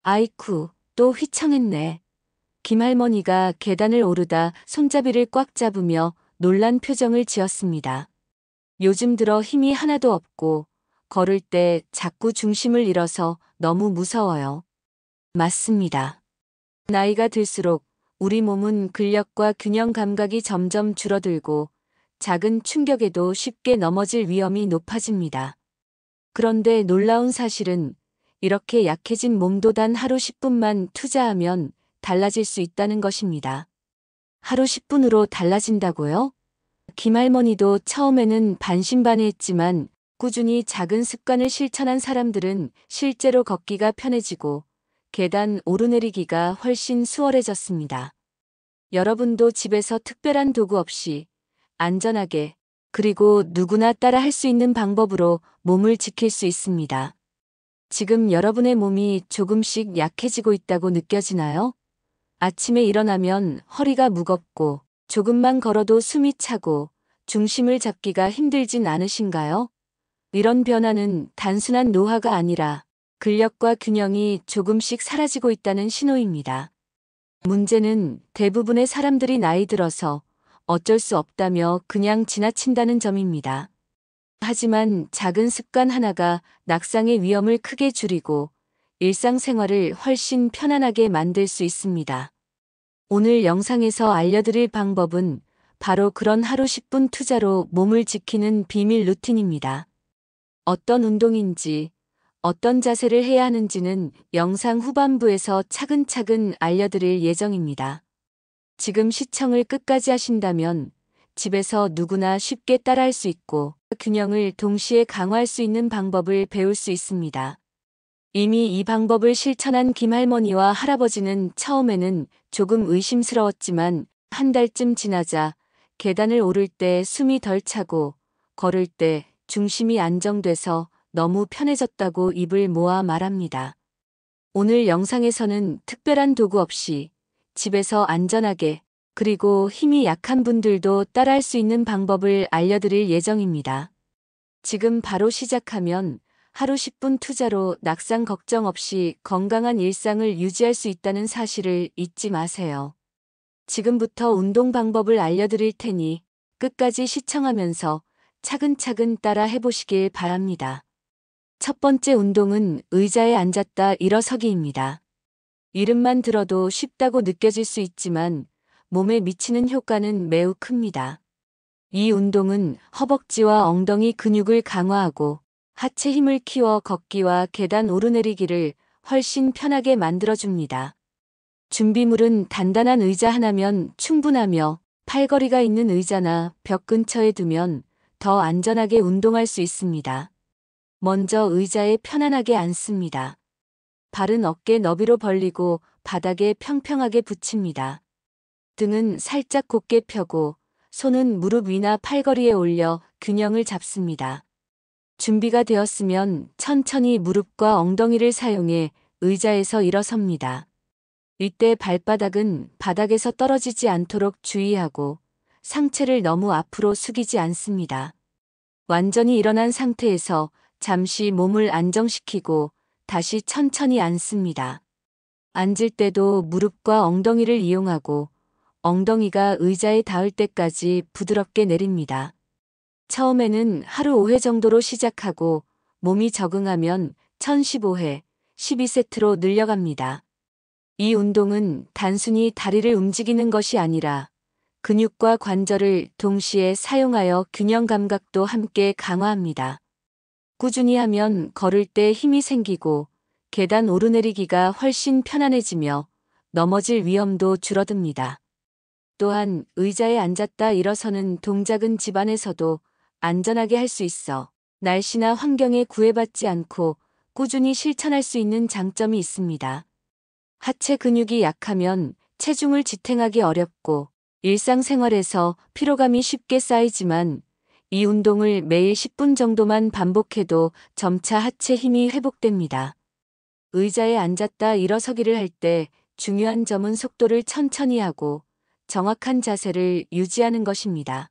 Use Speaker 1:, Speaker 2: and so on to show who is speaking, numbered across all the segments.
Speaker 1: 아이쿠, 또 휘청했네. 김할머니가 계단을 오르다 손잡이를 꽉 잡으며 놀란 표정을 지었습니다. 요즘 들어 힘이 하나도 없고 걸을 때 자꾸 중심을 잃어서 너무 무서워요. 맞습니다. 나이가 들수록 우리 몸은 근력과 균형 감각이 점점 줄어들고 작은 충격에도 쉽게 넘어질 위험이 높아집니다. 그런데 놀라운 사실은 이렇게 약해진 몸도 단 하루 10분만 투자하면 달라질 수 있다는 것입니다. 하루 10분으로 달라진다고요? 김할머니도 처음에는 반신반의했지만 꾸준히 작은 습관을 실천한 사람들은 실제로 걷기가 편해지고 계단 오르내리기가 훨씬 수월해졌습니다. 여러분도 집에서 특별한 도구 없이 안전하게 그리고 누구나 따라 할 수 있는 방법으로 몸을 지킬 수 있습니다. 지금 여러분의 몸이 조금씩 약해지고 있다고 느껴지나요? 아침에 일어나면 허리가 무겁고 조금만 걸어도 숨이 차고 중심을 잡기가 힘들진 않으신가요? 이런 변화는 단순한 노화가 아니라 근력과 균형이 조금씩 사라지고 있다는 신호입니다. 문제는 대부분의 사람들이 나이 들어서 어쩔 수 없다며 그냥 지나친다는 점입니다. 하지만 작은 습관 하나가 낙상의 위험을 크게 줄이고 일상생활을 훨씬 편안하게 만들 수 있습니다. 오늘 영상에서 알려드릴 방법은 바로 그런 하루 10분 투자로 몸을 지키는 비밀 루틴입니다. 어떤 운동인지, 어떤 자세를 해야 하는지는 영상 후반부에서 차근차근 알려드릴 예정입니다. 지금 시청을 끝까지 하신다면 집에서 누구나 쉽게 따라할 수 있고 균형을 동시에 강화할 수 있는 방법을 배울 수 있습니다. 이미 이 방법을 실천한 김할머니와 할아버지는 처음에는 조금 의심스러웠지만 한 달쯤 지나자 계단을 오를 때 숨이 덜 차고 걸을 때 중심이 안정돼서 너무 편해졌다고 입을 모아 말합니다. 오늘 영상에서는 특별한 도구 없이 집에서 안전하게 그리고 힘이 약한 분들도 따라할 수 있는 방법을 알려드릴 예정입니다. 지금 바로 시작하면 하루 10분 투자로 낙상 걱정 없이 건강한 일상을 유지할 수 있다는 사실을 잊지 마세요. 지금부터 운동 방법을 알려드릴 테니 끝까지 시청하면서 차근차근 따라 해보시길 바랍니다. 첫 번째 운동은 의자에 앉았다 일어서기입니다. 이름만 들어도 쉽다고 느껴질 수 있지만 몸에 미치는 효과는 매우 큽니다. 이 운동은 허벅지와 엉덩이 근육을 강화하고 하체 힘을 키워 걷기와 계단 오르내리기를 훨씬 편하게 만들어줍니다. 준비물은 단단한 의자 하나면 충분하며 팔걸이가 있는 의자나 벽 근처에 두면 더 안전하게 운동할 수 있습니다. 먼저 의자에 편안하게 앉습니다. 발은 어깨 너비로 벌리고 바닥에 평평하게 붙입니다. 등은 살짝 곧게 펴고 손은 무릎 위나 팔걸이에 올려 균형을 잡습니다. 준비가 되었으면 천천히 무릎과 엉덩이를 사용해 의자에서 일어섭니다. 이때 발바닥은 바닥에서 떨어지지 않도록 주의하고 상체를 너무 앞으로 숙이지 않습니다. 완전히 일어난 상태에서 잠시 몸을 안정시키고 다시 천천히 앉습니다. 앉을 때도 무릎과 엉덩이를 이용하고 엉덩이가 의자에 닿을 때까지 부드럽게 내립니다. 처음에는 하루 5회 정도로 시작하고 몸이 적응하면 1015회, 12세트로 늘려갑니다. 이 운동은 단순히 다리를 움직이는 것이 아니라 근육과 관절을 동시에 사용하여 균형 감각도 함께 강화합니다. 꾸준히 하면 걸을 때 힘이 생기고 계단 오르내리기가 훨씬 편안해지며 넘어질 위험도 줄어듭니다. 또한 의자에 앉았다 일어서는 동작은 집안에서도 안전하게 할 수 있어 날씨나 환경에 구애받지 않고 꾸준히 실천할 수 있는 장점이 있습니다. 하체 근육이 약하면 체중을 지탱하기 어렵고 일상생활에서 피로감이 쉽게 쌓이지만 이 운동을 매일 10분 정도만 반복해도 점차 하체 힘이 회복됩니다. 의자에 앉았다 일어서기를 할 때 중요한 점은 속도를 천천히 하고 정확한 자세를 유지하는 것입니다.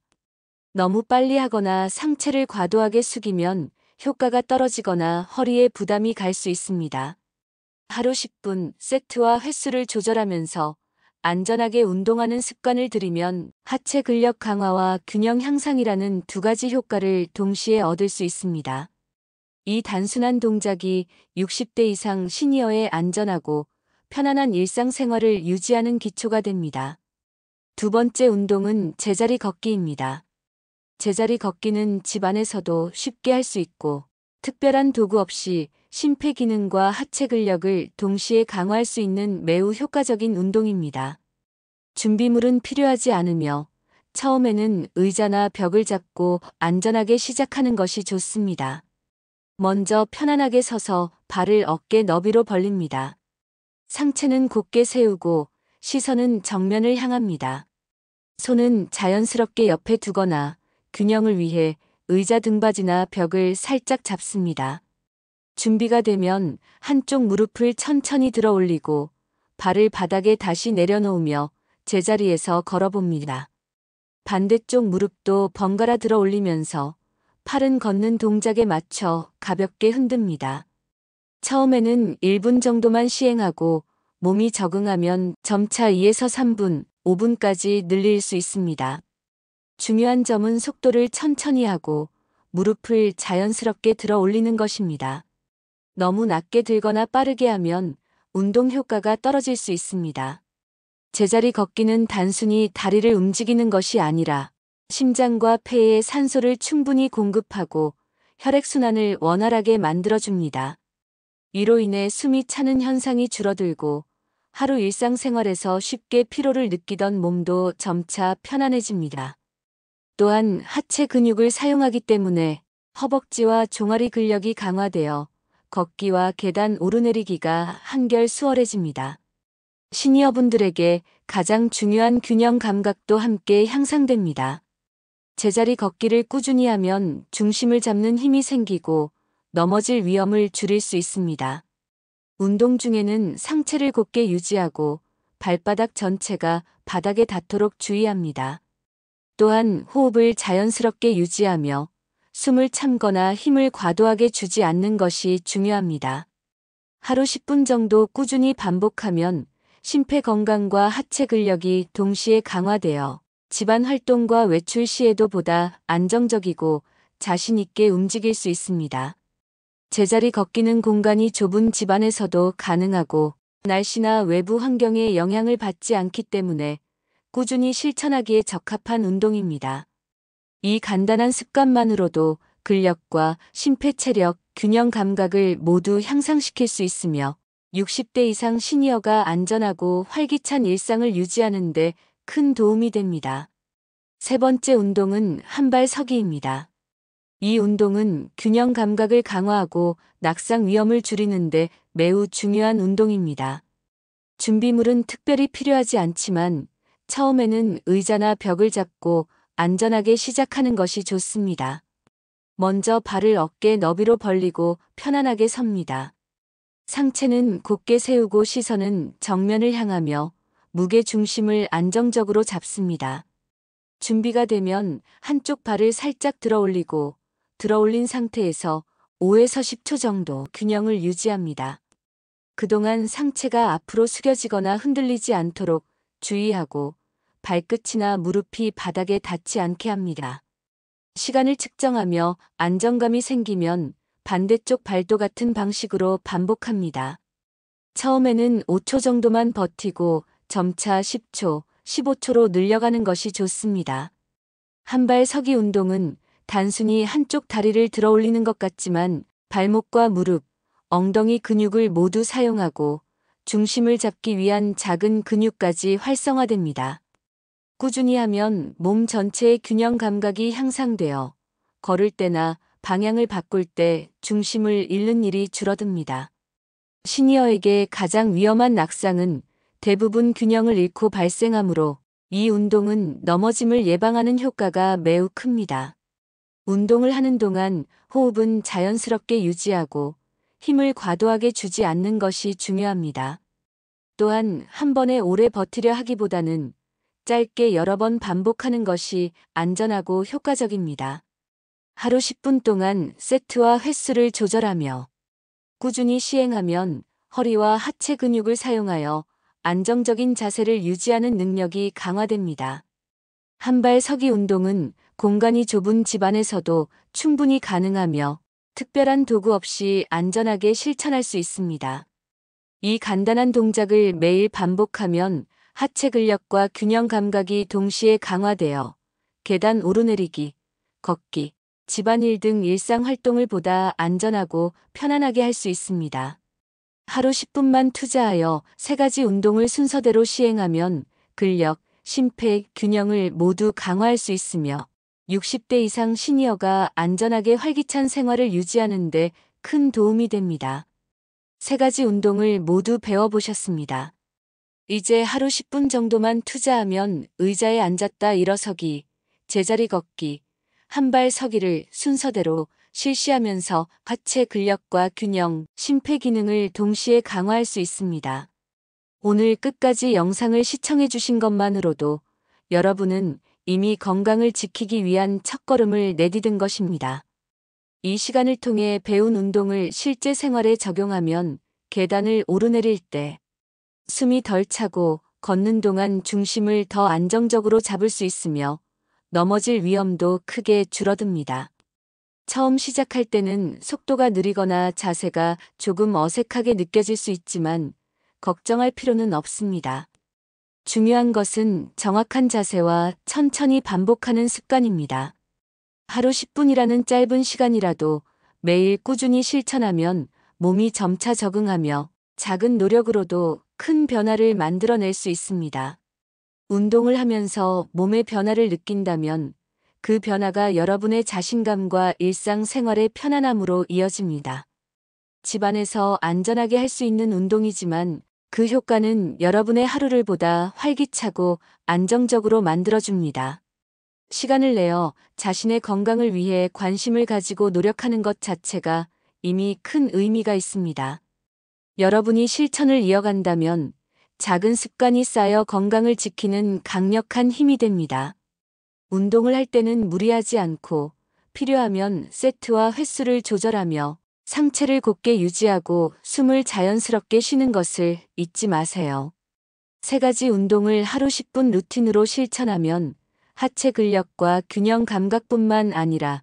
Speaker 1: 너무 빨리 하거나 상체를 과도하게 숙이면 효과가 떨어지거나 허리에 부담이 갈 수 있습니다. 하루 10분 세트와 횟수를 조절하면서 안전하게 운동하는 습관을 들이면 하체 근력 강화와 균형 향상이라는 두 가지 효과를 동시에 얻을 수 있습니다. 이 단순한 동작이 60대 이상 시니어의 안전하고 편안한 일상생활을 유지하는 기초가 됩니다. 두 번째 운동은 제자리 걷기입니다. 제자리 걷기는 집 안에서도 쉽게 할 수 있고 특별한 도구 없이 심폐기능과 하체 근력을 동시에 강화할 수 있는 매우 효과적인 운동입니다. 준비물은 필요하지 않으며 처음에는 의자나 벽을 잡고 안전하게 시작하는 것이 좋습니다. 먼저 편안하게 서서 발을 어깨 너비로 벌립니다. 상체는 곧게 세우고 시선은 정면을 향합니다. 손은 자연스럽게 옆에 두거나 균형을 위해 의자 등받이나 벽을 살짝 잡습니다. 준비가 되면 한쪽 무릎을 천천히 들어 올리고 발을 바닥에 다시 내려놓으며 제자리에서 걸어봅니다. 반대쪽 무릎도 번갈아 들어 올리면서 팔은 걷는 동작에 맞춰 가볍게 흔듭니다. 처음에는 1분 정도만 시행하고 몸이 적응하면 점차 2에서 3분, 5분까지 늘릴 수 있습니다. 중요한 점은 속도를 천천히 하고 무릎을 자연스럽게 들어 올리는 것입니다. 너무 낮게 들거나 빠르게 하면 운동 효과가 떨어질 수 있습니다. 제자리 걷기는 단순히 다리를 움직이는 것이 아니라 심장과 폐에 산소를 충분히 공급하고 혈액순환을 원활하게 만들어줍니다. 이로 인해 숨이 차는 현상이 줄어들고 하루 일상생활에서 쉽게 피로를 느끼던 몸도 점차 편안해집니다. 또한 하체 근육을 사용하기 때문에 허벅지와 종아리 근력이 강화되어 걷기와 계단 오르내리기가 한결 수월해집니다. 시니어분들에게 가장 중요한 균형 감각도 함께 향상됩니다. 제자리 걷기를 꾸준히 하면 중심을 잡는 힘이 생기고 넘어질 위험을 줄일 수 있습니다. 운동 중에는 상체를 곧게 유지하고 발바닥 전체가 바닥에 닿도록 주의합니다. 또한 호흡을 자연스럽게 유지하며 숨을 참거나 힘을 과도하게 주지 않는 것이 중요합니다. 하루 10분 정도 꾸준히 반복하면 심폐 건강과 하체 근력이 동시에 강화되어 집안 활동과 외출 시에도 보다 안정적이고 자신 있게 움직일 수 있습니다. 제자리 걷기는 공간이 좁은 집안에서도 가능하고 날씨나 외부 환경에 영향을 받지 않기 때문에 꾸준히 실천하기에 적합한 운동입니다. 이 간단한 습관만으로도 근력과 심폐체력, 균형 감각을 모두 향상시킬 수 있으며 60대 이상 시니어가 안전하고 활기찬 일상을 유지하는 데 큰 도움이 됩니다. 세 번째 운동은 한발 서기입니다. 이 운동은 균형 감각을 강화하고 낙상 위험을 줄이는데 매우 중요한 운동입니다. 준비물은 특별히 필요하지 않지만 처음에는 의자나 벽을 잡고 안전하게 시작하는 것이 좋습니다. 먼저 발을 어깨 너비로 벌리고 편안하게 섭니다. 상체는 곧게 세우고 시선은 정면을 향하며 무게 중심을 안정적으로 잡습니다. 준비가 되면 한쪽 발을 살짝 들어 올리고 들어 올린 상태에서 5에서 10초 정도 균형을 유지합니다. 그동안 상체가 앞으로 숙여지거나 흔들리지 않도록 주의하고 발끝이나 무릎이 바닥에 닿지 않게 합니다. 시간을 측정하며 안정감이 생기면 반대쪽 발도 같은 방식으로 반복합니다. 처음에는 5초 정도만 버티고 점차 10초, 15초로 늘려가는 것이 좋습니다. 한발 서기 운동은 단순히 한쪽 다리를 들어 올리는 것 같지만 발목과 무릎, 엉덩이 근육을 모두 사용하고 중심을 잡기 위한 작은 근육까지 활성화됩니다. 꾸준히 하면 몸 전체의 균형 감각이 향상되어 걸을 때나 방향을 바꿀 때 중심을 잃는 일이 줄어듭니다. 시니어에게 가장 위험한 낙상은 대부분 균형을 잃고 발생하므로 이 운동은 넘어짐을 예방하는 효과가 매우 큽니다. 운동을 하는 동안 호흡은 자연스럽게 유지하고 힘을 과도하게 주지 않는 것이 중요합니다. 또한 한 번에 오래 버티려 하기보다는 짧게 여러 번 반복하는 것이 안전하고 효과적입니다. 하루 10분 동안 세트와 횟수를 조절하며 꾸준히 시행하면 허리와 하체 근육을 사용하여 안정적인 자세를 유지하는 능력이 강화됩니다. 한발 서기 운동은 공간이 좁은 집안에서도 충분히 가능하며 특별한 도구 없이 안전하게 실천할 수 있습니다. 이 간단한 동작을 매일 반복하면 하체 근력과 균형 감각이 동시에 강화되어 계단 오르내리기, 걷기, 집안일 등 일상 활동을 보다 안전하고 편안하게 할 수 있습니다. 하루 10분만 투자하여 3가지 운동을 순서대로 시행하면 근력, 심폐, 균형을 모두 강화할 수 있으며 60대 이상 시니어가 안전하게 활기찬 생활을 유지하는 데 큰 도움이 됩니다. 3가지 운동을 모두 배워보셨습니다. 이제 하루 10분 정도만 투자하면 의자에 앉았다 일어서기, 제자리 걷기, 한발 서기를 순서대로 실시하면서 하체 근력과 균형, 심폐 기능을 동시에 강화할 수 있습니다. 오늘 끝까지 영상을 시청해 주신 것만으로도 여러분은 이미 건강을 지키기 위한 첫걸음을 내디딘 것입니다. 이 시간을 통해 배운 운동을 실제 생활에 적용하면 계단을 오르내릴 때 숨이 덜 차고 걷는 동안 중심을 더 안정적으로 잡을 수 있으며 넘어질 위험도 크게 줄어듭니다. 처음 시작할 때는 속도가 느리거나 자세가 조금 어색하게 느껴질 수 있지만 걱정할 필요는 없습니다. 중요한 것은 정확한 자세와 천천히 반복하는 습관입니다. 하루 10분이라는 짧은 시간이라도 매일 꾸준히 실천하면 몸이 점차 적응하며 작은 노력으로도 큰 변화를 만들어낼 수 있습니다. 운동을 하면서 몸의 변화를 느낀다면 그 변화가 여러분의 자신감과 일상생활의 편안함으로 이어집니다. 집안에서 안전하게 할 수 있는 운동이지만 그 효과는 여러분의 하루를 보다 활기차고 안정적으로 만들어줍니다. 시간을 내어 자신의 건강을 위해 관심을 가지고 노력하는 것 자체가 이미 큰 의미가 있습니다. 여러분이 실천을 이어간다면 작은 습관이 쌓여 건강을 지키는 강력한 힘이 됩니다. 운동을 할 때는 무리하지 않고 필요하면 세트와 횟수를 조절하며 상체를 곧게 유지하고 숨을 자연스럽게 쉬는 것을 잊지 마세요. 3가지 운동을 하루 10분 루틴으로 실천하면 하체 근력과 균형 감각뿐만 아니라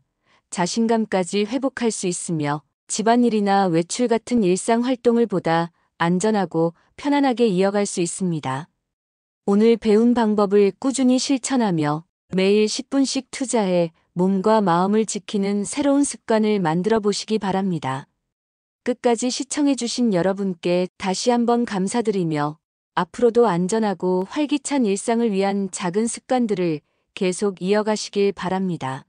Speaker 1: 자신감까지 회복할 수 있으며 집안일이나 외출 같은 일상 활동을 보다 안전하고 편안하게 이어갈 수 있습니다. 오늘 배운 방법을 꾸준히 실천하며 매일 10분씩 투자해 몸과 마음을 지키는 새로운 습관을 만들어 보시기 바랍니다. 끝까지 시청해주신 여러분께 다시 한번 감사드리며 앞으로도 안전하고 활기찬 일상을 위한 작은 습관들을 계속 이어가시길 바랍니다.